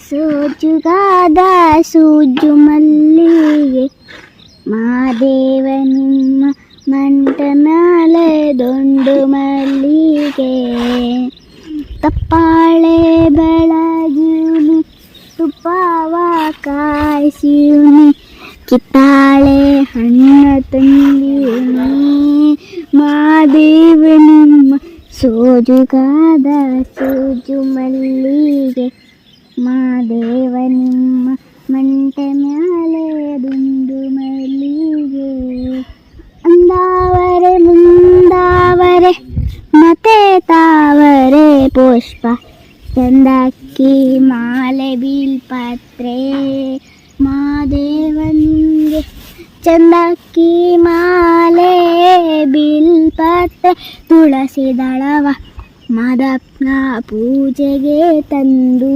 ಸೋಜುಗಾದ ಸೂಜು ಮಲ್ಲಿಗೆ ಮಾದೇವ ನಿಮ್ಮ ಮಂಟ ಮ್ಯಾಲೆ ದೊಂಡು ಮಲ್ಲಿಗೆ ತಪ್ಪಾಳೆ ಬೆಳಗಿವ್ನಿ ತುಪ್ಪವ ಕಾಯಿಸಿವ್ನಿ ಕಿತ್ತಾಳೆ ಹಣ್ಣ ತಂದಿವ್ನಿ ಮಾದೇವ ನಿಮ್ಮ ಸೋಜುಗಾದ ಸೂಜು ಮಲ್ಲಿಗೆ ಮಾದೇವ ನಿಮ್ಮ ಮಂಟೆ ಮ್ಯಾಲೆ ದುಂಡು ಮಲ್ಲಿಗೆ ಅಂದಾವರೆ ಮುಂದಾವರೆ ಮತ್ತೆ ತಾವರೆ ಪುಷ್ಪ ಚಂದಕ್ಕಿ ಮಾಲೆ ಬೀಳ್ಪತ್ರೆ ಮಾದೇವನಿಗೆ ಚಂದಕ್ಕಿ ಮಾಲೆ ಬೀಳ್ಪತ್ರೆ ತುಳಸಿ ದಳವ ಮಾದಪ್ಪನ ಪೂಜೆಗೆ ತಂದು